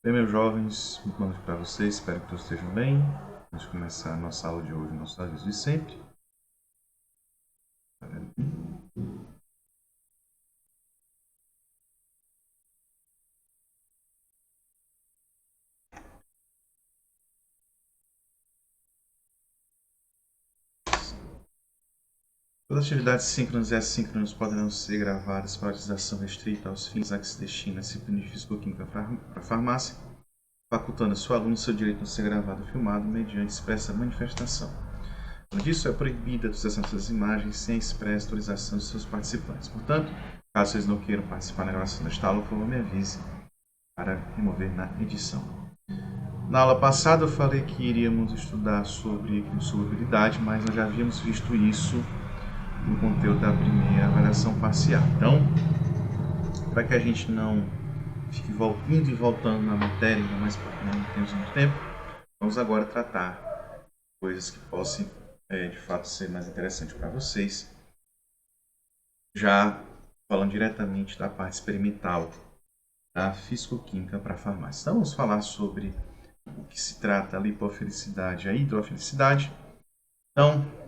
Bem, meus jovens, muito boa noite para vocês, espero que todos estejam bem. Vamos começar a nossa aula de hoje, nosso aviso de sempre. Todas as atividades síncronas e assíncronas poderão ser gravadas para utilização restrita aos fins a que se destina a disciplina de Físico-Química para farmácia, facultando a seu aluno seu direito de ser gravado e filmado mediante expressa manifestação. Além disso, é proibida a utilização dessas imagens sem a expressa autorização de seus participantes. Portanto, caso vocês não queiram participar da gravação desta aula, por favor, me avise para remover na edição. Na aula passada eu falei que iríamos estudar sobre solubilidade, mas nós já havíamos visto isso no conteúdo da primeira avaliação parcial. Então, para que a gente não fique indo e voltando na matéria, ainda mais porque não temos muito tempo, vamos agora tratar coisas que possam de fato ser mais interessantes para vocês, já falando diretamente da parte experimental da físico-química para a farmácia. Então vamos falar sobre o que se trata a lipofilicidade e a hidrofilicidade. Então,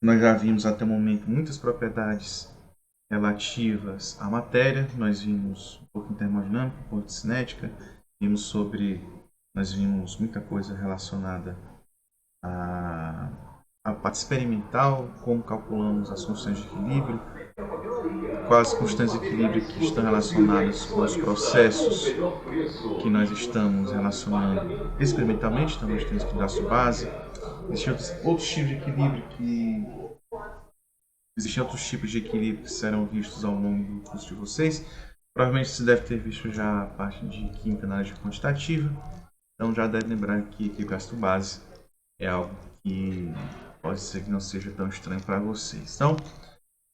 nós já vimos até o momento muitas propriedades relativas à matéria. Nós vimos um pouco de termodinâmica, um pouco de cinética, nós vimos muita coisa relacionada à parte experimental, como calculamos as constâncias de equilíbrio, quais constâncias de equilíbrio que estão relacionadas com os processos que nós estamos relacionando experimentalmente. Então nós temos equilíbrio base. Existem outros tipos de equilíbrio que serão vistos ao longo do curso de vocês. Provavelmente você deve ter visto já a parte de química na área quantitativa. Então já deve lembrar que equilíbrio ácido-base é algo que pode ser que não seja tão estranho para vocês. Então,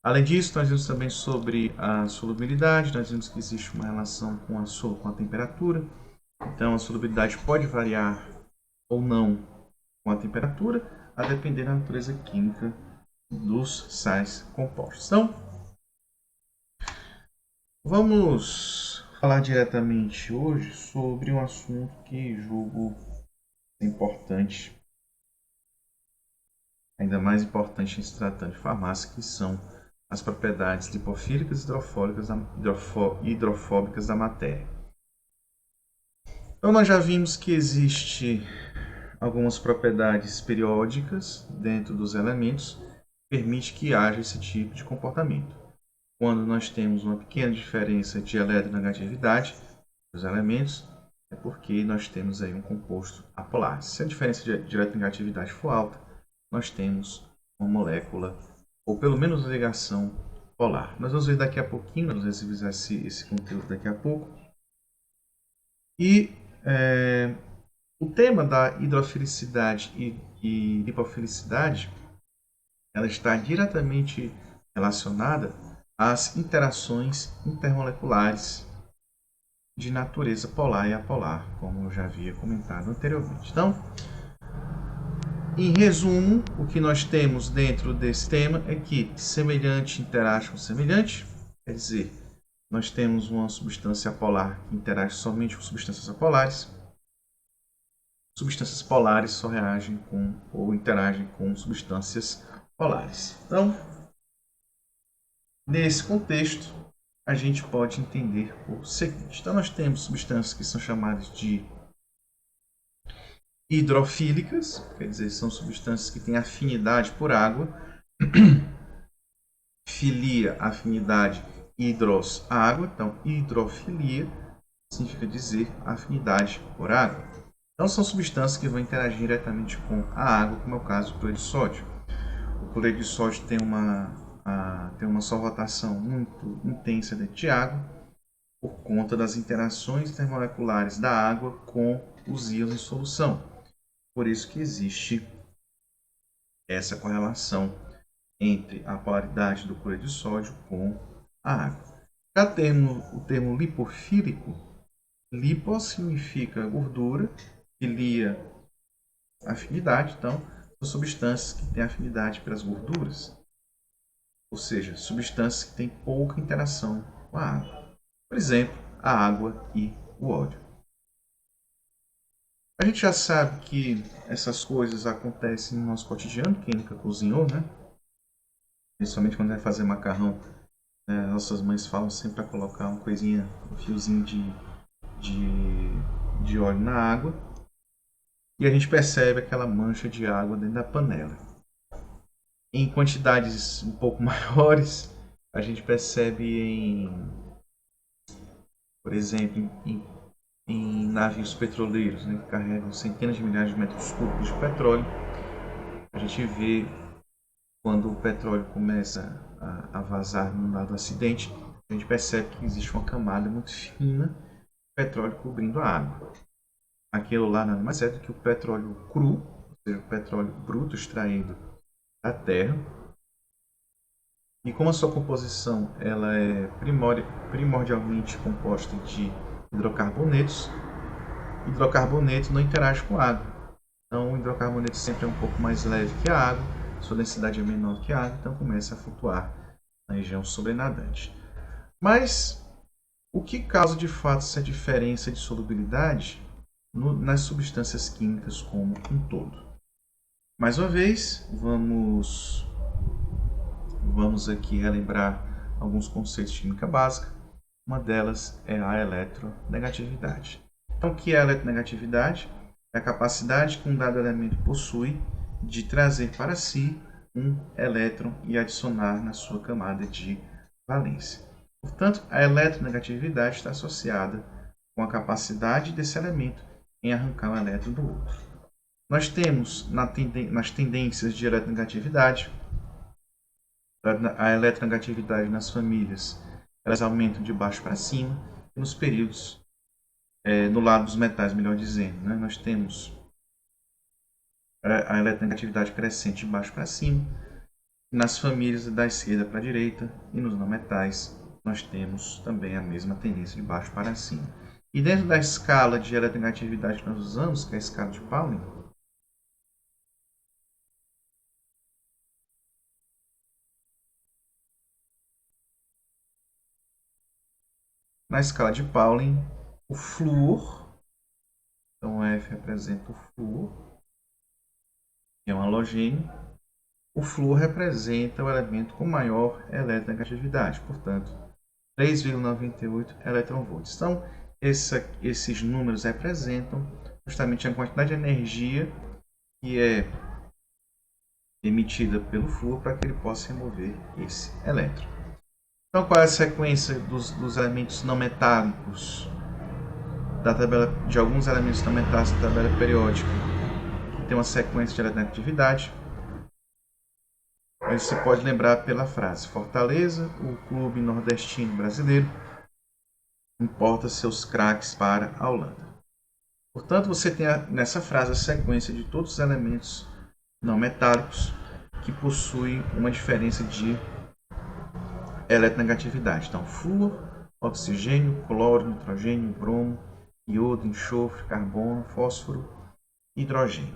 além disso, nós vimos também sobre a solubilidade. Nós vimos que existe uma relação com a temperatura. Então, a solubilidade pode variar ou não com a temperatura, a depender da natureza química dos sais compostos. Então, vamos falar diretamente hoje sobre um assunto que julgo importante, ainda mais importante em se tratando de farmácia, que são as propriedades lipofílicas e hidrofóbicas da matéria. Então, nós já vimos que existe algumas propriedades periódicas dentro dos elementos que permite que haja esse tipo de comportamento. Quando nós temos uma pequena diferença de eletronegatividade dos elementos, é porque nós temos aí um composto apolar. Se a diferença de eletronegatividade for alta, nós temos uma molécula, ou pelo menos uma ligação polar. Nós vamos ver daqui a pouquinho, nós vamos revisar esse conteúdo daqui a pouco. E o tema da hidrofilicidade e lipofilicidade, ela está diretamente relacionada às interações intermoleculares de natureza polar e apolar, como eu já havia comentado anteriormente. Então, em resumo, o que nós temos dentro desse tema é que semelhante interage com semelhante, quer dizer, nós temos uma substância polar que interage somente com substâncias apolares. Substâncias polares só reagem com ou interagem com substâncias polares. Então, nesse contexto, a gente pode entender o seguinte. Então, nós temos substâncias que são chamadas de hidrofílicas, quer dizer, são substâncias que têm afinidade por água. Filia, afinidade, hidros, água. Então, hidrofilia significa dizer afinidade por água. Então, são substâncias que vão interagir diretamente com a água, como é o caso do cloreto de sódio. O cloreto de sódio tem uma solvatação muito intensa dentro de água, por conta das interações intermoleculares da água com os íons em solução. Por isso que existe essa correlação entre a polaridade do cloreto de sódio com a água. Já o termo lipofílico, lipo significa gordura, filia, afinidade, então são substâncias que têm afinidade pelas gorduras, ou seja, substâncias que têm pouca interação com a água. Por exemplo, a água e o óleo. A gente já sabe que essas coisas acontecem no nosso cotidiano, quem nunca cozinhou, né? Principalmente quando vai fazer macarrão, nossas mães falam sempre para colocar uma coisinha, um fiozinho de óleo na água e a gente percebe aquela mancha de água dentro da panela. Em quantidades um pouco maiores, a gente percebe por exemplo, em navios petroleiros, né, que carregam centenas de milhares de metros cúbicos de petróleo. A gente vê quando o petróleo começa a vazar no lado do acidente, a gente percebe que existe uma camada muito fina de petróleo cobrindo a água. Aquilo lá nada mais é do que o petróleo cru, ou seja, o petróleo bruto extraído da terra. E como a sua composição ela é primordialmente composta de hidrocarbonetos, hidrocarboneto não interage com água. Então o hidrocarboneto sempre é um pouco mais leve que a água, sua densidade é menor que a água, então começa a flutuar na região sobrenadante. Mas o que causa de fato essa diferença de solubilidade nas substâncias químicas como um todo? Mais uma vez, vamos aqui relembrar alguns conceitos de química básica. Uma delas é a eletronegatividade. Então, o que é a eletronegatividade? É a capacidade que um dado elemento possui de trazer para si um elétron e adicionar na sua camada de valência. Portanto, a eletronegatividade está associada com a capacidade desse elemento em arrancar um elétron do outro. Nós temos nas tendências de eletronegatividade a eletronegatividade nas famílias, elas aumentam de baixo para cima, e nos períodos, no lado dos metais, melhor dizendo, né, nós temos a eletronegatividade crescente de baixo para cima, nas famílias da esquerda para a direita, e nos não metais, nós temos também a mesma tendência de baixo para cima. E dentro da escala de eletronegatividade que nós usamos, que é a escala de Pauling, na escala de Pauling, o flúor, então F representa o flúor, que é um halogênio. O flúor representa o elemento com maior eletronegatividade, portanto, 3,98 eletronvolts. Então, esses números representam justamente a quantidade de energia que é emitida pelo flúor para que ele possa remover esse elétron. Então, qual é a sequência dos elementos não metálicos da tabela, de alguns elementos não metálicos da tabela periódica? Tem uma sequência de eletronegatividade. Mas você pode lembrar pela frase: Fortaleza, o clube nordestino brasileiro, importa seus craques para a Holanda. Portanto, você tem nessa frase a sequência de todos os elementos não metálicos que possuem uma diferença de eletronegatividade. Então, flúor, oxigênio, cloro, nitrogênio, bromo, iodo, enxofre, carbono, fósforo e hidrogênio.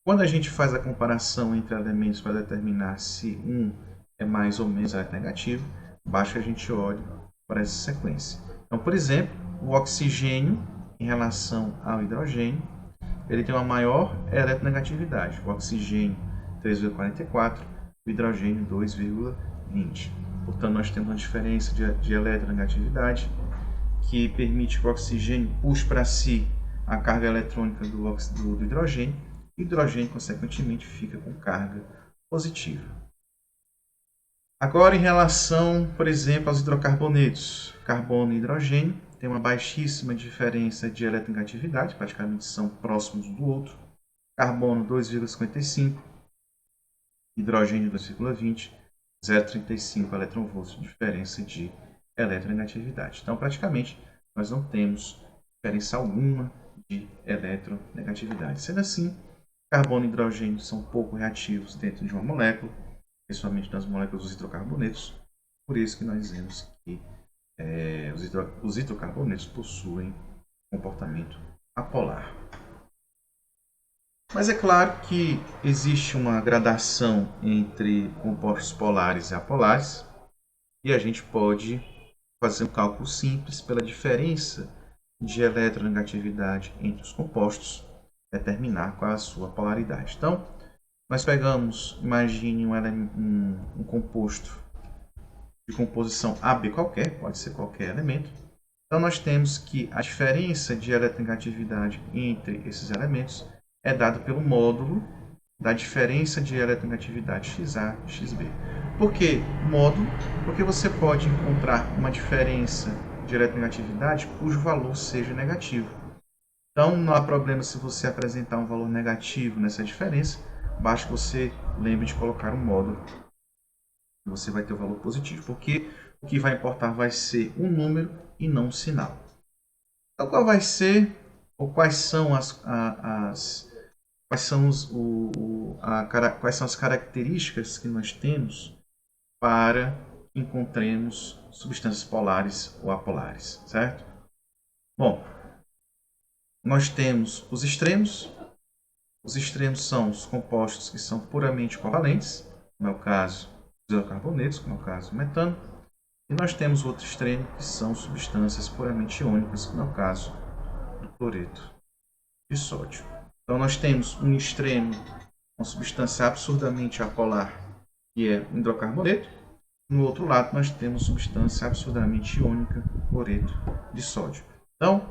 Quando a gente faz a comparação entre elementos para determinar se um é mais ou menos eletronegativo, basta a gente olhe para essa sequência. Então, por exemplo, o oxigênio em relação ao hidrogênio, ele tem uma maior eletronegatividade. O oxigênio 3,44, o hidrogênio 2,20. Portanto, nós temos uma diferença de eletronegatividade que permite que o oxigênio puxe para si a carga eletrônica do hidrogênio, e o hidrogênio, consequentemente, fica com carga positiva. Agora, em relação, por exemplo, aos hidrocarbonetos, carbono e hidrogênio, tem uma baixíssima diferença de eletronegatividade, praticamente são próximos um do outro. Carbono 2,55, hidrogênio 2,20, 0,35 eletronvolts de diferença de eletronegatividade. Então, praticamente, nós não temos diferença alguma de eletronegatividade. Sendo assim, carbono e hidrogênio são pouco reativos dentro de uma molécula, principalmente nas moléculas dos hidrocarbonetos. Por isso que nós dizemos que os hidrocarbonetos possuem comportamento apolar. Mas é claro que existe uma gradação entre compostos polares e apolares, e a gente pode fazer um cálculo simples pela diferença de eletronegatividade entre os compostos, determinar qual é a sua polaridade. Então, nós pegamos, imagine um composto de composição AB qualquer, pode ser qualquer elemento. Então, nós temos que a diferença de eletronegatividade entre esses elementos é dada pelo módulo da diferença de eletronegatividade XA e XB. Por que módulo? Porque você pode encontrar uma diferença de eletronegatividade cujo valor seja negativo. Então, não há problema se você apresentar um valor negativo nessa diferença, basta que você lembre de colocar um módulo. Você vai ter o valor positivo, porque o que vai importar vai ser um número e não um sinal. Então, qual vai ser, ou quais são quais são as características que nós temos para que encontremos substâncias polares ou apolares, certo? Bom, nós temos os extremos. Os extremos são os compostos que são puramente covalentes, como é o caso dos hidrocarbonetos, como é o caso do metano. E nós temos outro extremo que são substâncias puramente iônicas, como é o caso do cloreto de sódio. Então nós temos um extremo, uma substância absurdamente apolar, que é o hidrocarboneto. No outro lado nós temos substância absurdamente iônica, cloreto de sódio. Então,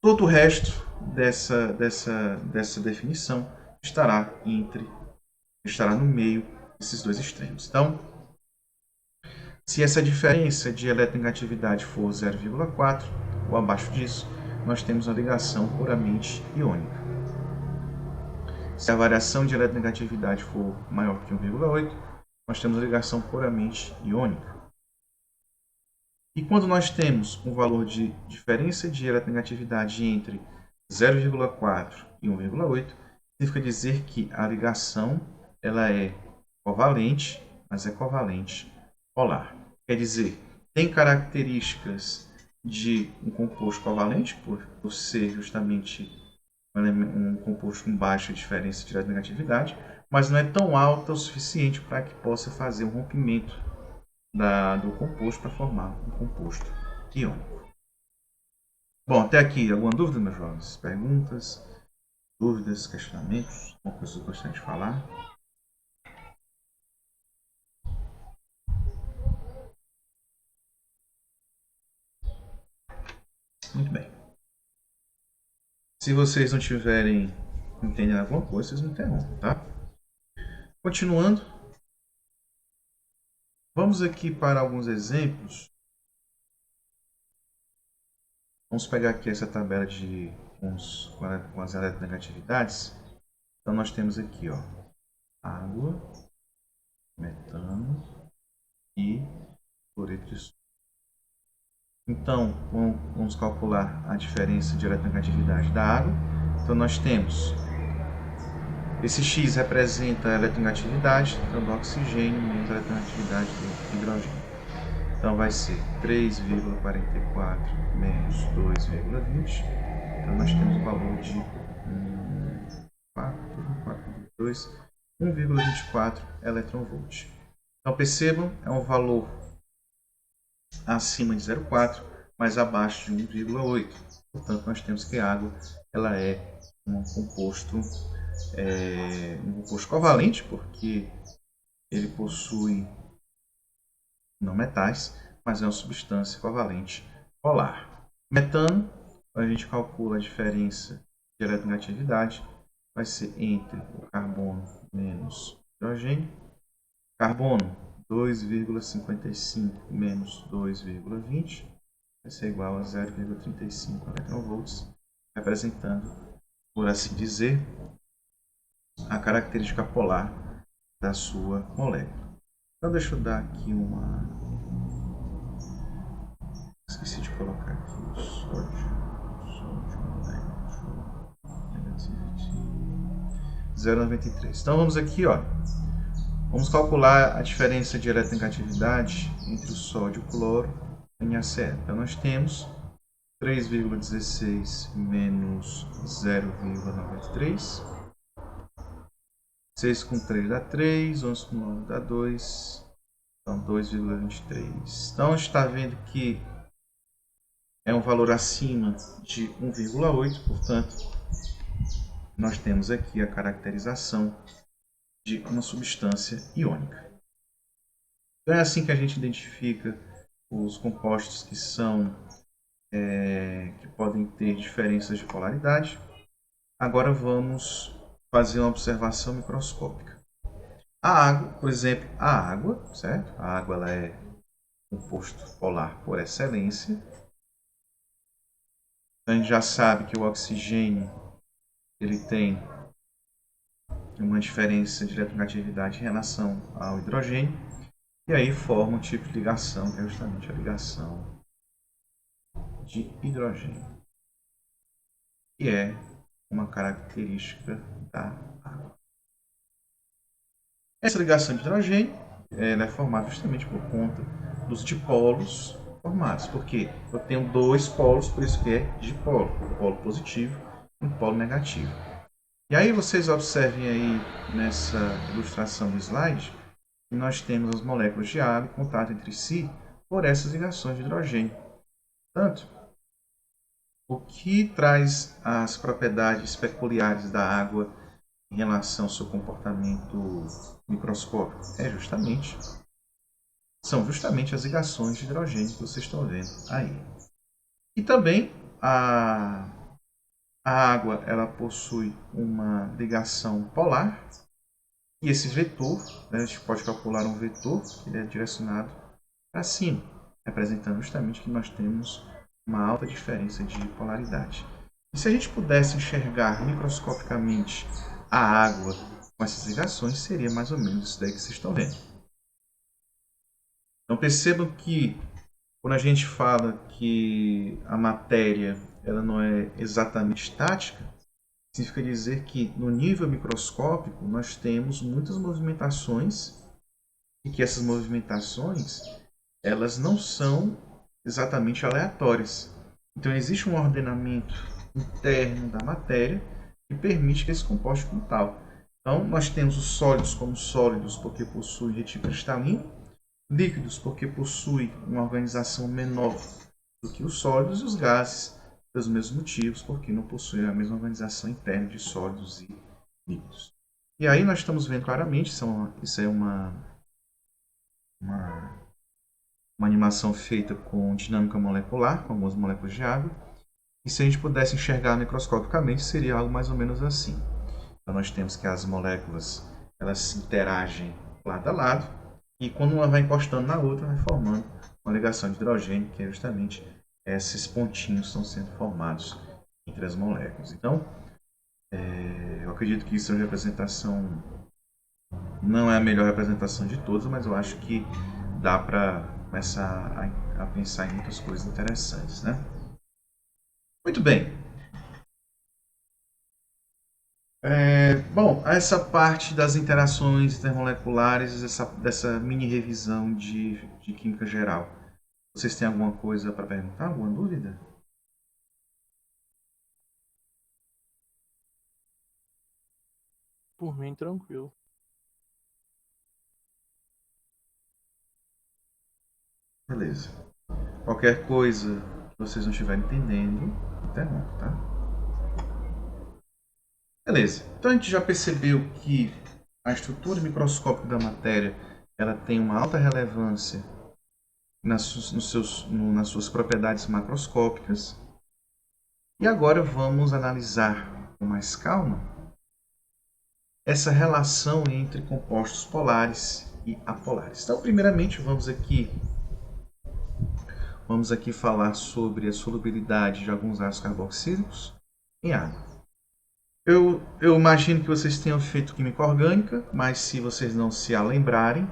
todo o resto dessa definição estará no meio desses dois extremos. Então, se essa diferença de eletronegatividade for 0,4 ou abaixo disso, nós temos uma ligação puramente iônica. Se a variação de eletronegatividade for maior que 1,8, nós temos uma ligação puramente iônica. E quando nós temos um valor de diferença de eletronegatividade entre 0,4 e 1,8, significa dizer que a ligação ela é covalente, mas é covalente polar. Quer dizer, tem características de um composto covalente, por ser justamente um composto com baixa diferença de eletronegatividade, mas não é tão alta o suficiente para que possa fazer um rompimento do composto para formar um composto iônico. Bom, até aqui, alguma dúvida, meus jovens? Perguntas, dúvidas, questionamentos? Alguma coisa que eu gostaria de falar? Muito bem. Se vocês não tiverem entendendo alguma coisa, vocês me interrompem, tá? Continuando, vamos aqui para alguns exemplos. Vamos pegar aqui essa tabela com as eletronegatividades. Então, nós temos aqui, ó, água, metano e cloreto de sódio. Então, vamos calcular a diferença de eletronegatividade da água. Então, nós temos esse X representa a eletronegatividade do oxigênio menos a eletronegatividade do hidrogênio. Então, vai ser 3,44 menos 2,20. Então, nós temos o valor de 1,24 eletronvolt. Então, percebam, é um valor acima de 0,4, mas abaixo de 1,8. Portanto, nós temos que a água ela é um composto covalente, porque ele possui não metais, mas é uma substância covalente polar. Metano, a gente calcula a diferença de eletronegatividade, vai ser entre o carbono menos o hidrogênio. Carbono 2,55 menos 2,20 vai ser igual a 0,35 eletronvolts, representando, por assim dizer, a característica polar da sua molécula. Então, deixa eu dar aqui esqueci de colocar aqui o sódio 0,93. Então, vamos aqui, ó. Vamos calcular a diferença de eletronegatividade entre o sódio e o cloro em NaCl. Então, nós temos 3,16 menos 0,93. 6 com 3 dá 3, 11 com 9 dá 2, então 2,23. Então, a gente está vendo que é um valor acima de 1,8, portanto, nós temos aqui a caracterização de uma substância iônica. Então é assim que a gente identifica os compostos que que podem ter diferenças de polaridade. Agora vamos fazer uma observação microscópica. A água, por exemplo, certo? A água ela é composto polar por excelência. A gente já sabe que o oxigênio ele tem uma diferença de eletronegatividade em relação ao hidrogênio. E aí forma um tipo de ligação, que é justamente a ligação de hidrogênio, que é uma característica da água. Essa ligação de hidrogênio é formada justamente por conta dos dipolos formados, porque eu tenho dois polos, por isso que é dipolo, um polo positivo e um polo negativo. E aí vocês observem aí nessa ilustração do slide que nós temos as moléculas de água em contato entre si por essas ligações de hidrogênio. Portanto, o que traz as propriedades peculiares da água em relação ao seu comportamento microscópico? São justamente as ligações de hidrogênio que vocês estão vendo aí. E também a água ela possui uma ligação polar, e esse vetor, a gente pode calcular um vetor que é direcionado para cima, representando justamente que nós temos uma alta diferença de polaridade. E se a gente pudesse enxergar microscopicamente a água com essas ligações, seria mais ou menos isso daí que vocês estão vendo. Então percebam que quando a gente fala que a matéria ela não é exatamente estática, significa dizer que no nível microscópico nós temos muitas movimentações e que essas movimentações elas não são exatamente aleatórias. Então existe um ordenamento interno da matéria que permite que ele se comporte como tal. Então nós temos os sólidos como sólidos porque possuem retículo cristalino, líquidos porque possuem uma organização menor do que os sólidos, e os gases pelos mesmos motivos, porque não possuem a mesma organização interna de sólidos e líquidos. E aí nós estamos vendo claramente, isso é uma animação feita com dinâmica molecular, com algumas moléculas de água. E se a gente pudesse enxergar microscopicamente, seria algo mais ou menos assim. Então nós temos que as moléculas elas interagem lado a lado, e quando uma vai encostando na outra, vai formando uma ligação de hidrogênio, que é justamente esses pontinhos estão sendo formados entre as moléculas. Então, eu acredito que isso é uma representação, não é a melhor representação de todas, mas eu acho que dá para começar a pensar em muitas coisas interessantes, né? Muito bem. Bom, essa parte das interações intermoleculares, dessa mini revisão de química geral. Vocês têm alguma coisa para perguntar? Alguma dúvida? Por mim, tranquilo. Beleza. Qualquer coisa que vocês não estiverem entendendo, interrompa, tá? Beleza. Então a gente já percebeu que a estrutura microscópica da matéria ela tem uma alta relevância nas suas propriedades macroscópicas. E agora vamos analisar com mais calma essa relação entre compostos polares e apolares. Então, primeiramente, vamos aqui falar sobre a solubilidade de alguns ácidos carboxílicos em água. Eu imagino que vocês tenham feito química orgânica, mas se vocês não se lembrarem,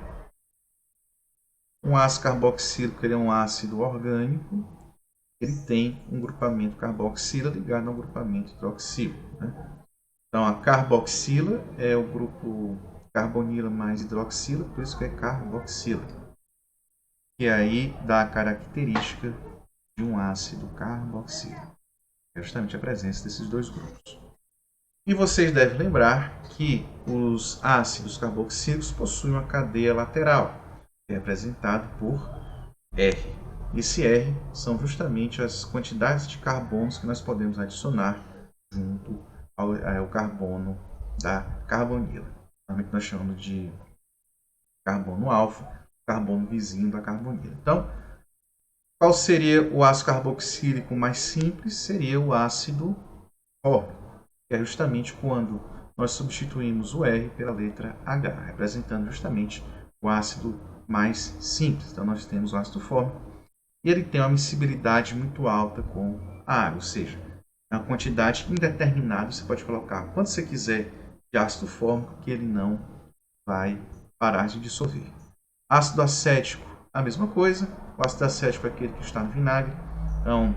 um ácido carboxílico ele é um ácido orgânico, ele tem um grupamento carboxila ligado ao grupamento hidroxila, né? Então a carboxila é o grupo carbonila mais hidroxila, por isso que é carboxila. E aí dá a característica de um ácido carboxílico. É justamente a presença desses dois grupos. E vocês devem lembrar que os ácidos carboxílicos possuem uma cadeia lateral, que é representada por R. Esse R são justamente as quantidades de carbonos que nós podemos adicionar junto ao carbono da carbonila. Normalmente nós chamamos de carbono alfa, carbono vizinho da carbonila. Então, qual seria o ácido carboxílico mais simples? Seria o ácido fórmico, que é justamente quando nós substituímos o R pela letra H, representando justamente o ácido mais simples. Então, nós temos o ácido fórmico e ele tem uma miscibilidade muito alta com a água, ou seja, é uma quantidade indeterminada, você pode colocar quanto você quiser de ácido fórmico que ele não vai parar de dissolver. Ácido acético, a mesma coisa. O ácido acético é aquele que está no vinagre. Então,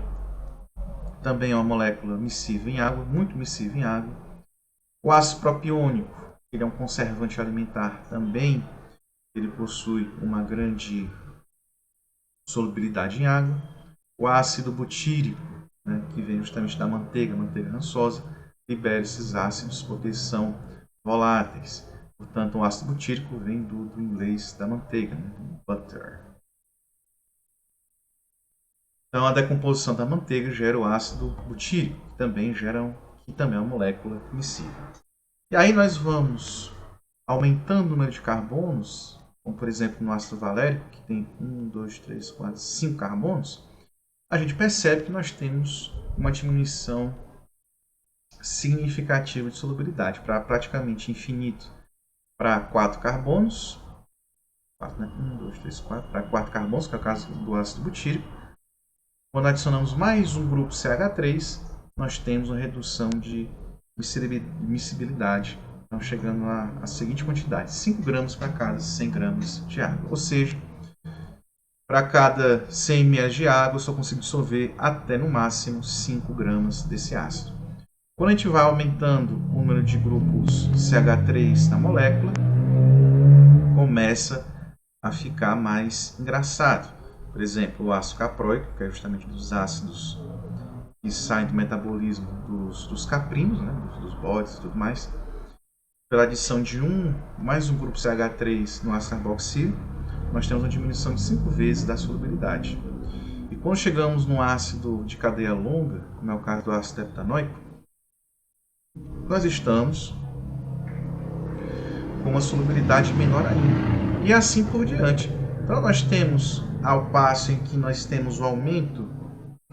também é uma molécula miscível em água, muito miscível em água. O ácido propiônico, ele é um conservante alimentar também. Ele possui uma grande solubilidade em água. O ácido butírico, né, que vem justamente da manteiga rançosa, libera esses ácidos porque são voláteis. Portanto, o ácido butírico vem do inglês da manteiga, né? Butter. Então, a decomposição da manteiga gera o ácido butírico, que também é uma molécula miscível. E aí nós vamos aumentando o número de carbonos, como por exemplo no ácido valérico, que tem 1, 2, 3, 4, 5 carbonos, a gente percebe que nós temos uma diminuição significativa de solubilidade, para praticamente infinito para 4 carbonos, 4, né? 1, 2, 3, 4, para 4 carbonos, que é o caso do ácido butírico. Quando adicionamos mais um grupo CH3, nós temos uma redução de miscibilidade, então chegando à seguinte quantidade, 5 gramas para cada 100 gramas de água. Ou seja, para cada 100 ml de água, eu só consigo dissolver até no máximo 5 gramas desse ácido. Quando a gente vai aumentando o número de grupos CH3 na molécula, começa a ficar mais engraçado. Por exemplo, o ácido capróico, que é justamente dos ácidos que saem do metabolismo dos caprinos, né, dos bodes e tudo mais, pela adição de mais um grupo CH3 no ácido carboxílico, nós temos uma diminuição de 5 vezes da solubilidade. E quando chegamos no ácido de cadeia longa, como é o caso do ácido heptanoico, nós estamos com uma solubilidade menor ainda. E assim por diante. Então nós temos, ao passo em que nós temos o aumento,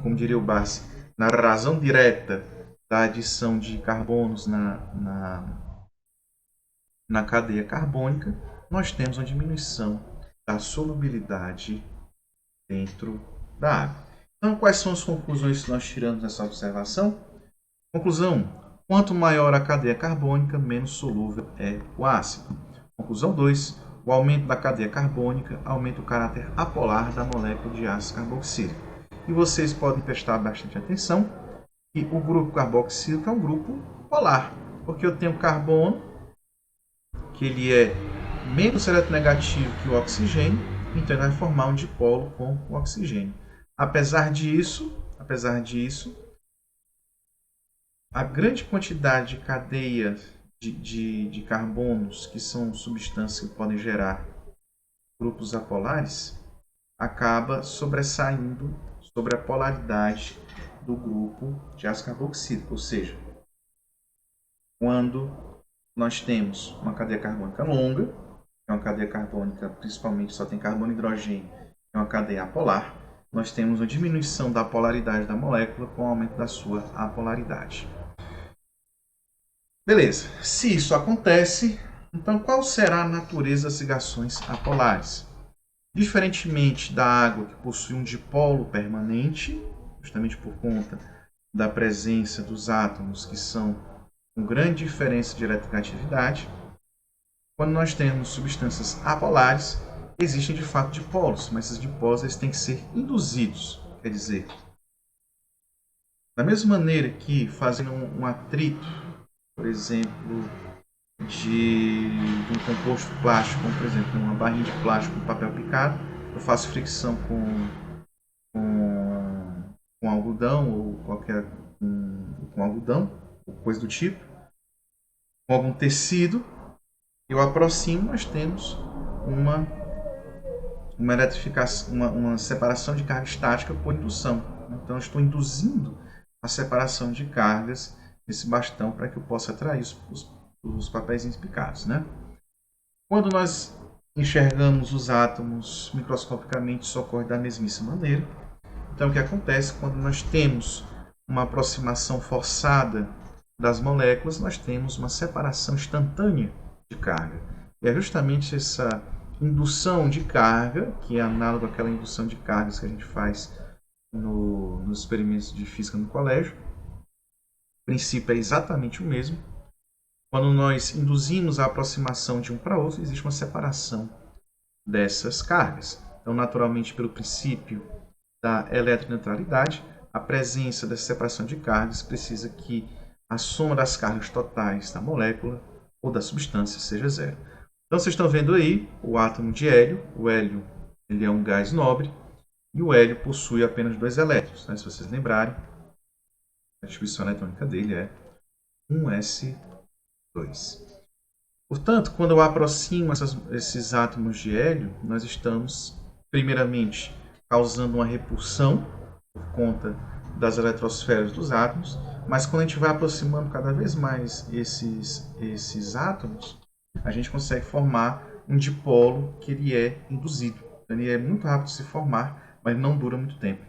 como diria o Bassi, na razão direta da adição de carbonos na cadeia carbônica, nós temos uma diminuição da solubilidade dentro da água. Então, quais são as conclusões que nós tiramos dessa observação? Conclusão: quanto maior a cadeia carbônica, menos solúvel é o ácido. Conclusão 2. O aumento da cadeia carbônica aumenta o caráter apolar da molécula de ácido carboxílico. E vocês podem prestar bastante atenção que o grupo carboxílico é um grupo polar, porque eu tenho carbono, que ele é menos eletronegativo que o oxigênio, então ele vai formar um dipolo com o oxigênio. Apesar disso, a grande quantidade de cadeia de carbonos, que são substâncias que podem gerar grupos apolares, acaba sobressaindo sobre a polaridade do grupo de ácido carboxílico. Ou seja, quando nós temos uma cadeia carbônica longa, que é uma cadeia carbônica principalmente só tem carbono e hidrogênio, é uma cadeia apolar, nós temos uma diminuição da polaridade da molécula com o aumento da sua apolaridade. Beleza, se isso acontece, então qual será a natureza das ligações apolares? Diferentemente da água, que possui um dipolo permanente, justamente por conta da presença dos átomos que são com grande diferença de eletronegatividade, quando nós temos substâncias apolares, existem de fato dipolos, mas esses dipolos eles têm que ser induzidos. Quer dizer, da mesma maneira que fazendo um atrito, por exemplo, de um composto plástico, como por exemplo uma barrinha de plástico com papel picado, eu faço fricção com algodão ou qualquer com algodão, ou coisa do tipo, com algum tecido, eu aproximo, nós temos uma uma eletrificação, uma separação de carga estática por indução. Então, eu estou induzindo a separação de cargas nesse bastão para que eu possa atrair os papéis picados, né? Quando nós enxergamos os átomos microscopicamente, isso ocorre da mesmíssima maneira. Então, o que acontece quando nós temos uma aproximação forçada das moléculas, nós temos uma separação instantânea de carga. E é justamente essa indução de carga, que é análogo àquela indução de cargas que a gente faz nos experimentos de física no colégio. O princípio é exatamente o mesmo. Quando nós induzimos a aproximação de um para outro, existe uma separação dessas cargas. Então, naturalmente, pelo princípio da eletroneutralidade, a presença dessa separação de cargas precisa que a soma das cargas totais da molécula ou da substância seja zero. Então, vocês estão vendo aí o átomo de hélio. O hélio ele é um gás nobre e o hélio possui apenas 2 elétrons. Né? Se vocês lembrarem, a distribuição eletrônica dele é 1s2. Portanto, quando eu aproximo esses átomos de hélio, nós estamos, primeiramente, causando uma repulsão por conta das eletrosferas dos átomos, mas quando a gente vai aproximando cada vez mais esses átomos, a gente consegue formar um dipolo que ele é induzido. Ele é muito rápido de se formar, mas não dura muito tempo.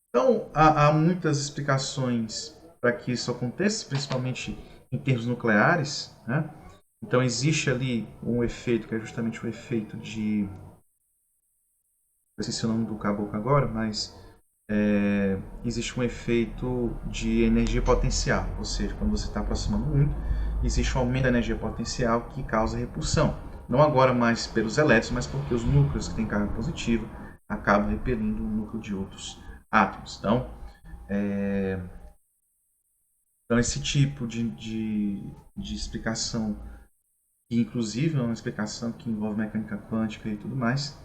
Então, há muitas explicações para que isso aconteça, principalmente em termos nucleares, né? Então, existe ali um efeito que é justamente o efeito de... Não sei se é o nome do caboclo agora, mas existe um efeito de energia potencial. Ou seja, quando você está aproximando muito, existe um aumento da energia potencial que causa repulsão. Não agora mais pelos elétrons, mas porque os núcleos que têm carga positiva acabam repelindo o núcleo de outros átomos. Então esse tipo de explicação, que inclusive é uma explicação que envolve mecânica quântica e tudo mais,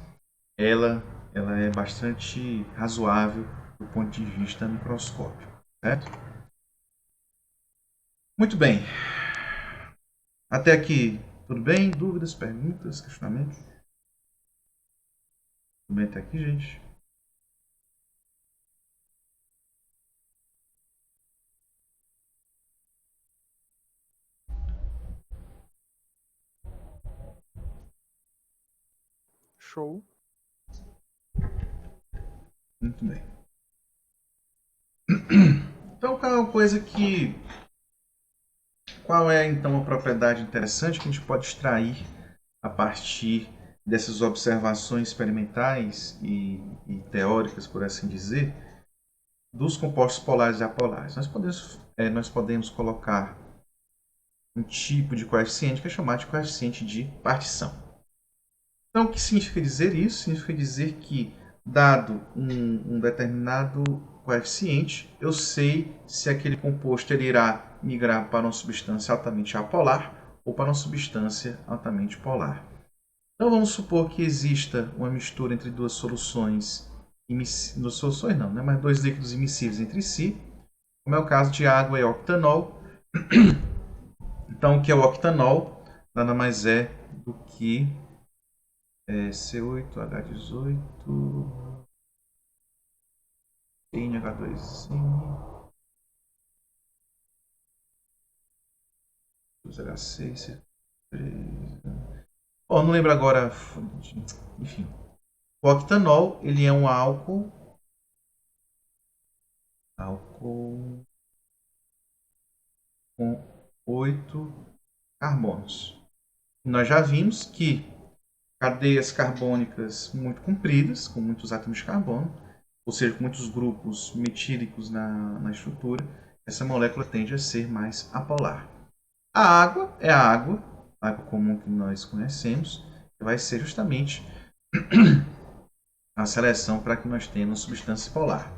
ela é bastante razoável do ponto de vista microscópico, certo? Muito bem. Até aqui, tudo bem? Dúvidas, perguntas, questionamentos? Tudo bem até aqui, gente? Show. Muito bem. Então, qual é então a propriedade interessante que a gente pode extrair a partir dessas observações experimentais e teóricas, por assim dizer, dos compostos polares e apolares? Nós podemos colocar um tipo de coeficiente que é chamado de coeficiente de partição. Então, o que significa dizer isso? Significa dizer que, dado um determinado coeficiente, eu sei se aquele composto ele irá migrar para uma substância altamente apolar ou para uma substância altamente polar. Então, vamos supor que exista uma mistura entre duas soluções, mas dois líquidos imissíveis entre si, como é o caso de água e octanol. Então, o que é o octanol? Nada mais é do que C8H18 NH2N 2H6 não lembro agora. Enfim, o octanol ele é um álcool com 8 carbonos. Nós já vimos que cadeias carbônicas muito compridas, com muitos átomos de carbono, ou seja, com muitos grupos metílicos na estrutura, essa molécula tende a ser mais apolar. A água é a água comum que nós conhecemos, que vai ser justamente a seleção para que nós tenhamos substância polar.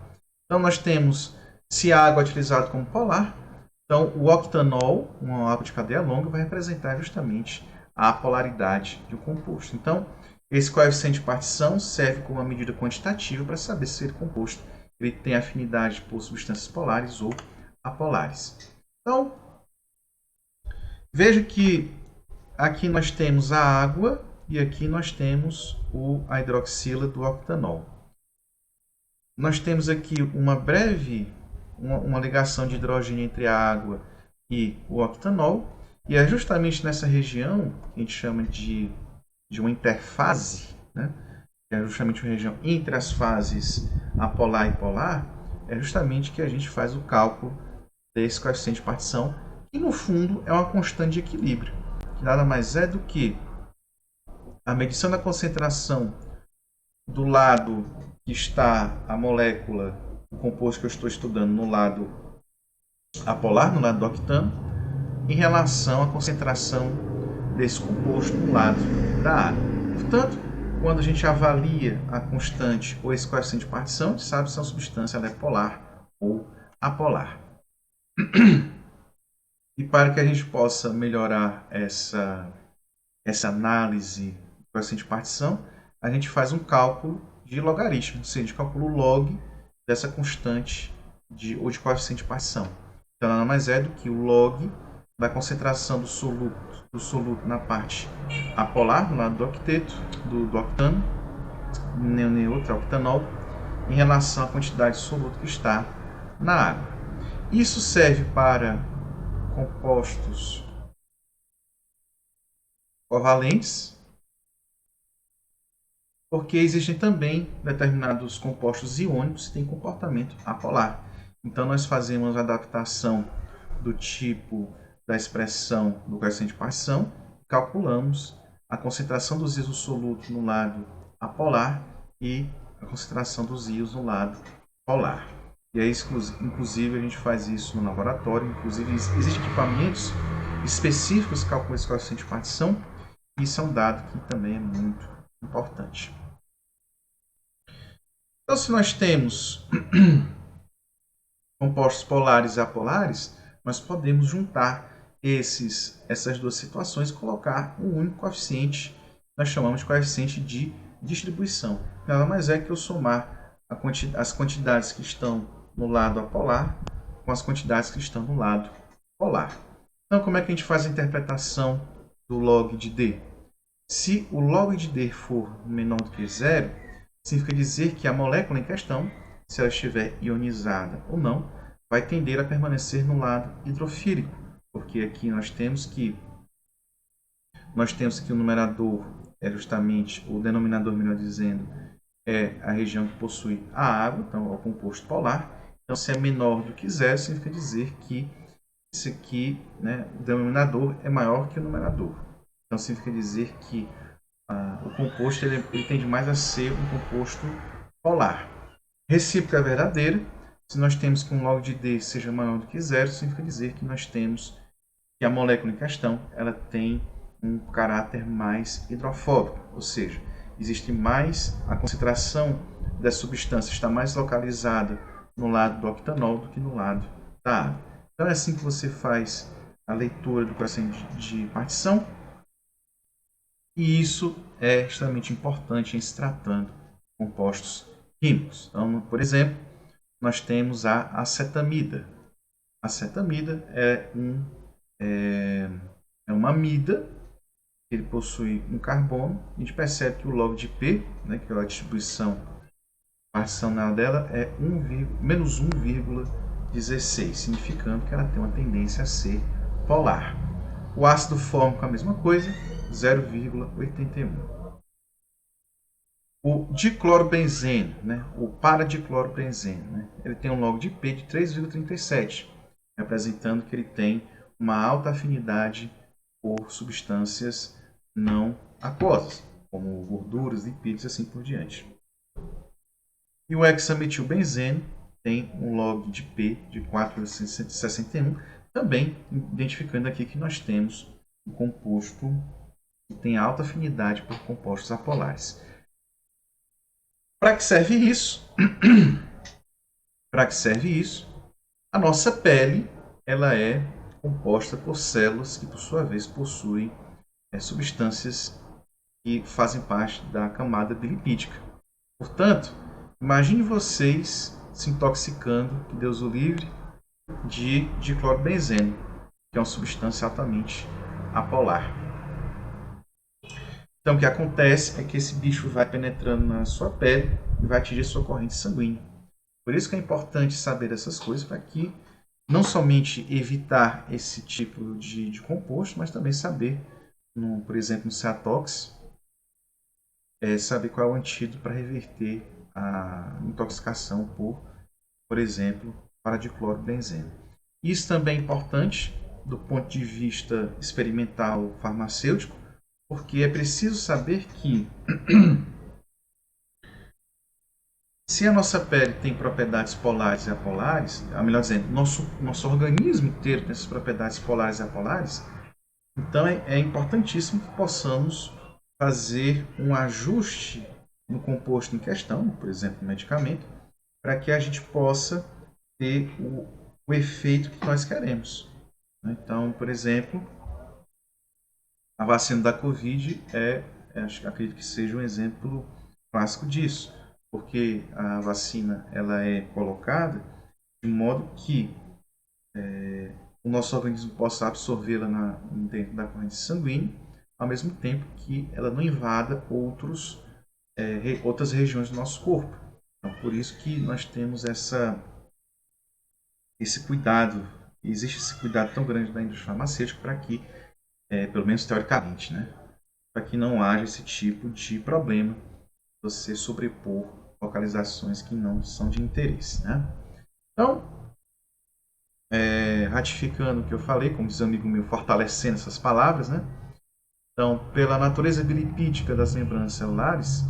Então nós temos, se a água é utilizada como polar, então o octanol, uma água de cadeia longa, vai representar justamente a polaridade do composto. Então, esse coeficiente de partição serve como uma medida quantitativa para saber se aquele composto ele tem afinidade por substâncias polares ou apolares. Então, veja que aqui nós temos a água, e aqui nós temos a hidroxila do octanol. Nós temos aqui uma breve uma ligação de hidrogênio entre a água e o octanol, e é justamente nessa região que a gente chama de uma interfase, né? Que é justamente uma região entre as fases apolar e polar, é justamente que a gente faz o cálculo desse coeficiente de partição, que no fundo é uma constante de equilíbrio, que nada mais é do que a medição da concentração do lado que está a molécula, o composto que eu estou estudando no lado apolar, no lado do octano, em relação à concentração desse composto no lado da água. Portanto, quando a gente avalia a constante ou esse coeficiente de partição, a gente sabe se a substância ela é polar ou apolar. E para que a gente possa melhorar essa análise do coeficiente de partição, a gente faz um cálculo de logaritmo, ou seja, a gente calcula o log dessa constante de coeficiente de partição. Então, nada mais é do que o log da concentração do soluto na parte apolar, no lado do octeto, do octano, neutro octanol, em relação à quantidade de soluto que está na água. Isso serve para compostos covalentes, porque existem também determinados compostos iônicos que têm comportamento apolar. Então, nós fazemos a adaptação do tipo da expressão do coeficiente de partição, calculamos a concentração dos íons do soluto no lado apolar e a concentração dos íons no lado polar. E aí, inclusive, a gente faz isso no laboratório. Inclusive, existem equipamentos específicos que calculam esse coeficiente de partição, e isso é um dado que também é muito importante. Então, se nós temos compostos polares e apolares, nós podemos juntar essas duas situações e colocar um único coeficiente, nós chamamos de coeficiente de distribuição. Nada mais é que eu somar as quantidades que estão no lado apolar com as quantidades que estão no lado polar. Então, como é que a gente faz a interpretação do log de D? Se o log de D for menor do que zero, significa dizer que a molécula em questão, se ela estiver ionizada ou não, vai tender a permanecer no lado hidrofílico, porque aqui nós temos que o numerador é justamente, o denominador, melhor dizendo, é a região que possui a água, então é o composto polar. Então, se é menor do que zero, significa dizer que isso aqui, né, o denominador é maior que o numerador. Então, significa dizer que o composto ele tende mais a ser um composto polar. Recíproca verdadeira, se nós temos que um log de D seja maior do que zero, significa dizer que nós temos que a molécula em questão ela tem um caráter mais hidrofóbico, ou seja, existe mais, a concentração da substância está mais localizada no lado do octanol do que no lado da água. Então é assim que você faz a leitura do coeficiente de partição, e isso é extremamente importante em se tratando de compostos químicos. Então, por exemplo, nós temos a acetamida. A acetamida é uma amida, ele possui um carbono. A gente percebe que o log de P, né, que é a distribuição particional dela, é menos 1,16, significando que ela tem uma tendência a ser polar. O ácido fórmico é a mesma coisa, 0,81. O diclorobenzeno, né, o paradiclorobenzeno, né, ele tem um log de P de 3,37, representando que ele tem uma alta afinidade por substâncias não aquosas, como gorduras, lipídios e assim por diante. E o hexametilbenzeno tem um log de P de 4,61, também identificando aqui que nós temos um composto que tem alta afinidade por compostos apolares. Para que serve isso? Para que serve isso? A nossa pele ela é composta por células que, por sua vez, possuem substâncias que fazem parte da camada bilipídica. Portanto, imagine vocês se intoxicando, que Deus o livre, de diclorobenzeno, que é uma substância altamente apolar. Então, o que acontece é que esse bicho vai penetrando na sua pele e vai atingir sua corrente sanguínea. Por isso que é importante saber essas coisas para que não somente evitar esse tipo de composto, mas também saber, por exemplo, no Ceatox, saber qual é o antídoto para reverter a intoxicação por exemplo, paradiclorobenzeno. Isso também é importante do ponto de vista experimental farmacêutico, porque é preciso saber que se a nossa pele tem propriedades polares e apolares, melhor dizendo, nosso organismo inteiro tem essas propriedades polares e apolares, então é importantíssimo que possamos fazer um ajuste no composto em questão, por exemplo, no medicamento, para que a gente possa ter o efeito que nós queremos. Então, por exemplo, a vacina da Covid acredito que seja um exemplo clássico disso, porque a vacina ela é colocada de modo que o nosso organismo possa absorvê-la dentro da corrente sanguínea, ao mesmo tempo que ela não invada outras regiões do nosso corpo. Então, por isso que nós temos esse cuidado, existe esse cuidado tão grande da indústria farmacêutica para que, pelo menos teoricamente, né, para que não haja esse tipo de problema, você sobrepor localizações que não são de interesse. Né? Então, ratificando o que eu falei, como diz um amigo meu, fortalecendo essas palavras, né? Então, pela natureza bilipídica das membranas celulares,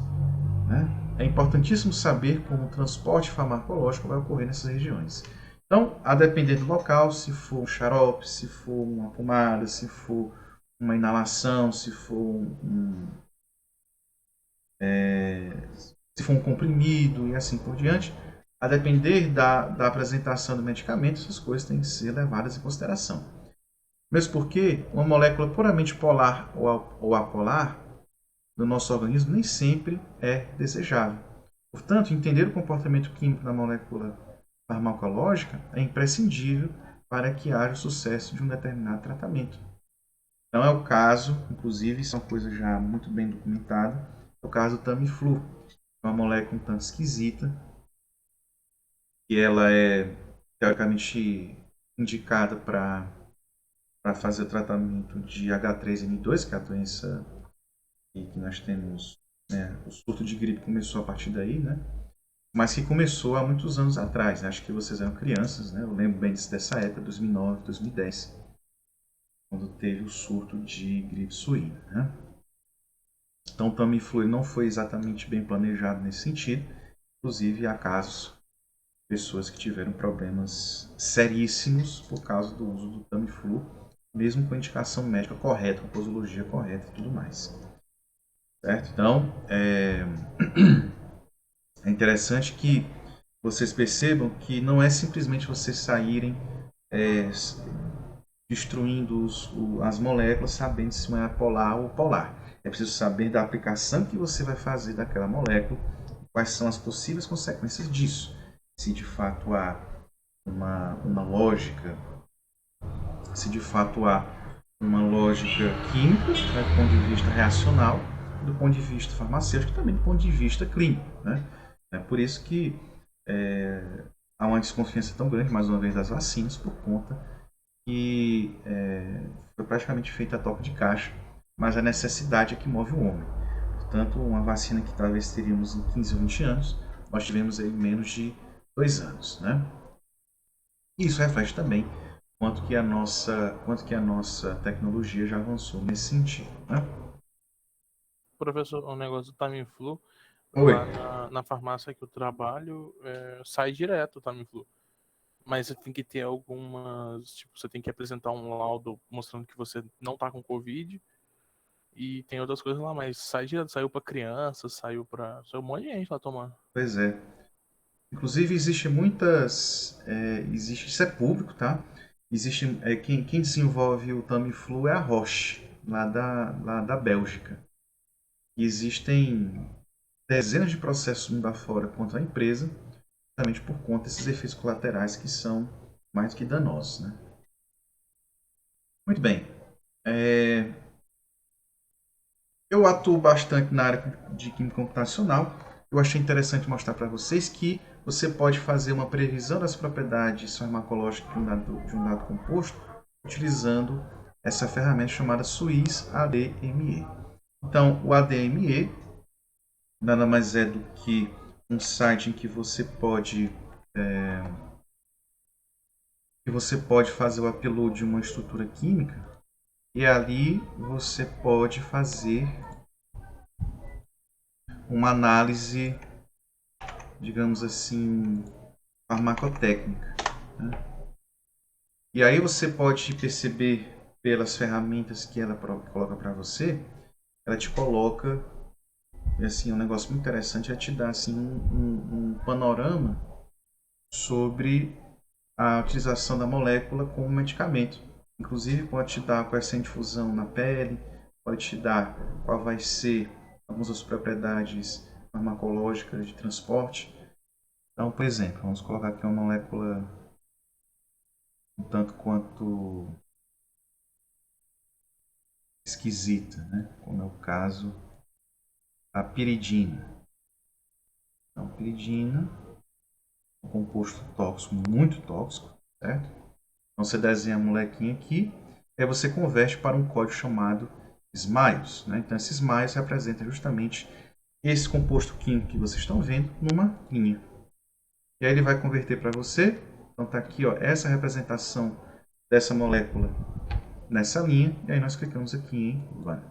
né, é importantíssimo saber como o transporte farmacológico vai ocorrer nessas regiões. Então, a depender do local, se for um xarope, se for uma pomada, se for uma inalação, se for um comprimido e assim por diante, a depender da apresentação do medicamento, essas coisas têm que ser levadas em consideração. Mesmo porque uma molécula puramente polar ou apolar do nosso organismo nem sempre é desejável. Portanto, entender o comportamento químico da molécula farmacológica é imprescindível para que haja o sucesso de um determinado tratamento. Então é o caso, inclusive, isso é uma coisa já muito bem documentada, é o caso do Tamiflu, uma molécula um tanto esquisita, que ela é teoricamente indicada para fazer o tratamento de H3N2, que é a doença que nós temos, né? O surto de gripe começou a partir daí, né? Mas que começou há muitos anos atrás, né? Acho que vocês eram crianças, né? Eu lembro bem dessa época, 2009, 2010, quando teve o surto de gripe suína, né? Então o Tamiflu não foi exatamente bem planejado nesse sentido, inclusive há casos pessoas que tiveram problemas seríssimos por causa do uso do Tamiflu, mesmo com a indicação médica correta, com a posologia correta e tudo mais. Certo? Então, é interessante que vocês percebam que não é simplesmente vocês saírem destruindo as moléculas sabendo se uma é polar ou polar. É preciso saber da aplicação que você vai fazer daquela molécula, quais são as possíveis consequências disso. Se de fato há uma lógica, se de fato há uma lógica química, né, do ponto de vista reacional, do ponto de vista farmacêutico e também do ponto de vista clínico. Né? É por isso que há uma desconfiança tão grande, mais uma vez, das vacinas, por conta que foi praticamente feita a toque de caixa, mas a necessidade é que move o homem. Portanto, uma vacina que talvez teríamos em 15 ou 20 anos, nós tivemos em menos de 2 anos. Né? E isso reflete também quanto que a nossa tecnologia já avançou nesse sentido. Né? Professor, o negócio do Tamiflu, Oi. lá na farmácia que eu trabalho, sai direto o Tamiflu. Mas você tem que ter algumas. Tipo, você tem que apresentar um laudo mostrando que você não tá com Covid. E tem outras coisas lá, mas sai direto, saiu pra criança, saiu pra. Saiu um monte de gente lá tomando. Pois é. Inclusive, existe muitas. Isso é público, tá? Existe, quem desenvolve o Tamiflu é a Roche, lá da Bélgica. E existem dezenas de processos mundo afora contra a empresa, justamente por conta desses efeitos colaterais que são mais do que danosos. Né? Muito bem. É, Eu atuo bastante na área de química computacional. Eu achei interessante mostrar para vocês que você pode fazer uma previsão das propriedades farmacológicas de um dado composto utilizando essa ferramenta chamada Swiss ADME. Então, o ADME nada mais é do que um site em que você pode fazer o upload de uma estrutura química e ali você pode fazer uma análise, digamos assim, farmacotécnica, né? E aí você pode perceber pelas ferramentas que ela coloca para você, ela te coloca, assim, um negócio muito interessante é te dar assim, um panorama sobre a utilização da molécula como medicamento. Inclusive pode te dar qual é a difusão na pele, pode te dar qual vai ser algumas das propriedades farmacológicas de transporte. Então, por exemplo, vamos colocar aqui uma molécula um tanto quanto esquisita, né? Como é o caso da piridina. Então, piridina é um composto tóxico, muito tóxico, certo? Então, você desenha a molequinha aqui, e aí você converte para um código chamado SMILES, né? Então, esse SMILES representa justamente esse composto químico que vocês estão vendo numa linha. E aí ele vai converter para você. Então, está aqui, ó, essa representação dessa molécula nessa linha. E aí nós clicamos aqui em Run.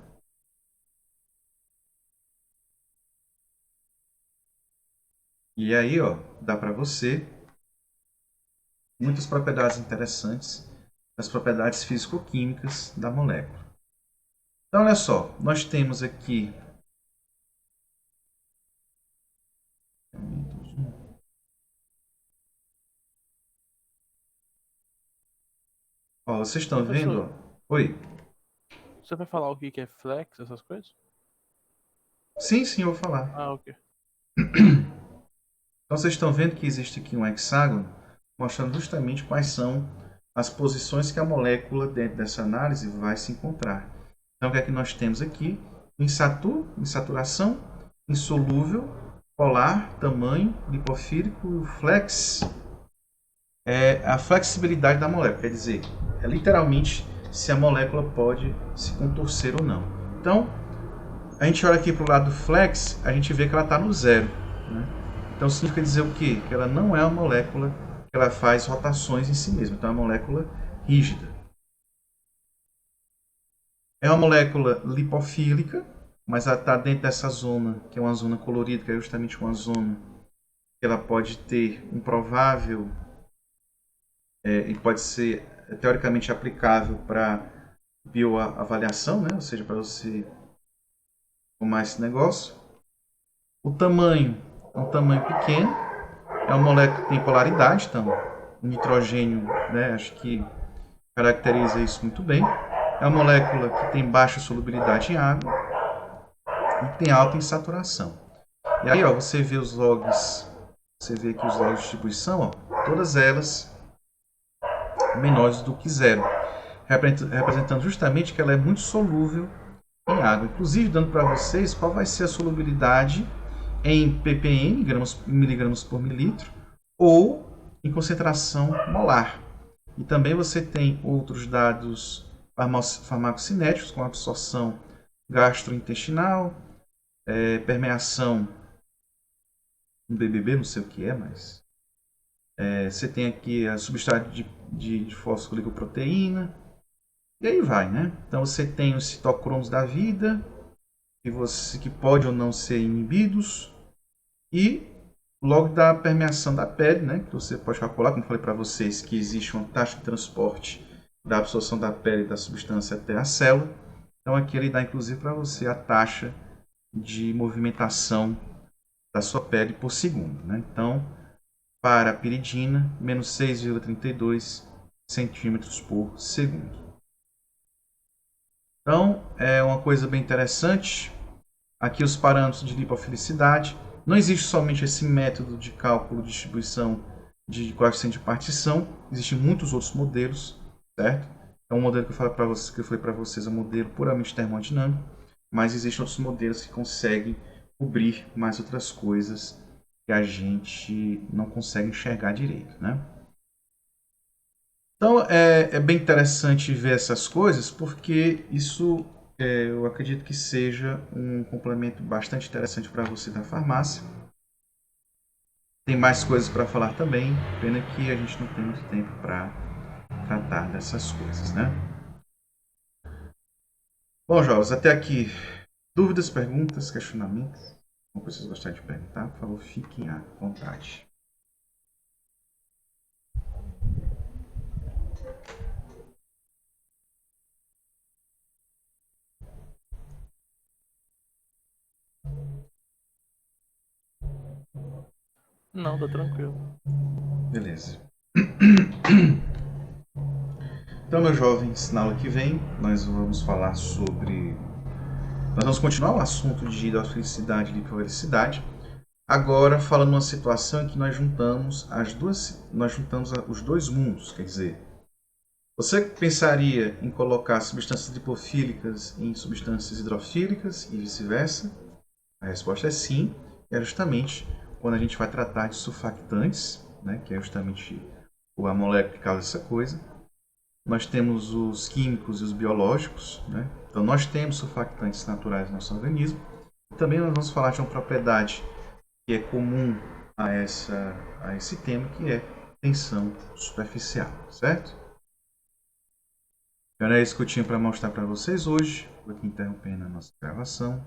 E aí, ó, dá para você muitas propriedades interessantes das propriedades físico-químicas da molécula. Então, olha só, nós temos aqui ó, vocês estão vendo? Ó? Oi. Você vai falar o que é flex, essas coisas? Sim, sim, eu vou falar. Ah, ok. Então, vocês estão vendo que existe aqui um hexágono mostrando justamente quais são as posições que a molécula dentro dessa análise vai se encontrar. Então, o que é que nós temos aqui? Insaturação, insolúvel, polar, tamanho, lipofílico e o flex é a flexibilidade da molécula, quer dizer, é literalmente se a molécula pode se contorcer ou não. Então, a gente olha aqui para o lado flex, a gente vê que ela está no zero, né? Então, significa dizer o quê? Que ela não é uma molécula que ela faz rotações em si mesma, então é uma molécula rígida. É uma molécula lipofílica, mas ela está dentro dessa zona, que é uma zona colorida, que é justamente uma zona que ela pode ter um provável, e pode ser teoricamente aplicável para bioavaliação, né? Ou seja, para você tomar esse negócio. O tamanho é um tamanho pequeno, é uma molécula que tem polaridade, então o nitrogênio, né, acho que caracteriza isso muito bem. É uma molécula que tem baixa solubilidade em água e tem alta insaturação. E aí, ó, você vê os logs, você vê aqui os logs de distribuição, ó, todas elas menores do que zero, representando justamente que ela é muito solúvel em água. Inclusive, dando para vocês qual vai ser a solubilidade em ppm, miligramas por mililitro, ou em concentração molar. E também você tem outros dados farmacocinéticos, como absorção gastrointestinal, permeação no BBB, não sei o que é, mas você tem aqui a substrato de fosfoligoproteína, e aí vai, né? Então você tem os citocromos da vida, que pode ou não ser inibidos, e logo da permeação da pele, né? Que você pode calcular, como falei para vocês, que existe uma taxa de transporte da absorção da pele da substância até a célula. Então aqui ele dá inclusive para você a taxa de movimentação da sua pele por segundo, né? Então, para a piridina, menos 6,32 centímetros por segundo. Então, é uma coisa bem interessante. Aqui os parâmetros de lipofilicidade. Não existe somente esse método de cálculo de distribuição de coeficiente de partição. Existem muitos outros modelos, certo? É um modelo que eu falei para vocês é um modelo puramente termodinâmico. mas existem outros modelos que conseguem cobrir mais outras coisas que a gente não consegue enxergar direito, né? Então é bem interessante ver essas coisas, porque isso eu acredito que seja um complemento bastante interessante para você da farmácia. Tem mais coisas para falar também, pena que a gente não tem muito tempo para tratar dessas coisas, né? Bom, jovens, até aqui. Dúvidas, perguntas, questionamentos? Como vocês gostarem de perguntar, por favor, fiquem à vontade. Não, tá tranquilo. Beleza. Então, meus jovens, na aula que vem, nós vamos falar sobre... Nós vamos continuar o assunto de hidrofilicidade e lipofilicidade. Agora, falando numa situação em que nós juntamos os dois mundos, quer dizer, você pensaria em colocar substâncias lipofílicas em substâncias hidrofílicas e vice-versa? A resposta é sim, é justamente quando a gente vai tratar de surfactantes, né, que é justamente a molécula que causa essa coisa. Nós temos os químicos e os biológicos, né? Então nós temos surfactantes naturais no nosso organismo. Também nós vamos falar de uma propriedade que é comum a esse tema, que é tensão superficial, certo? Então é isso que eu tinha para mostrar para vocês hoje. Vou aqui interrompendo a nossa gravação.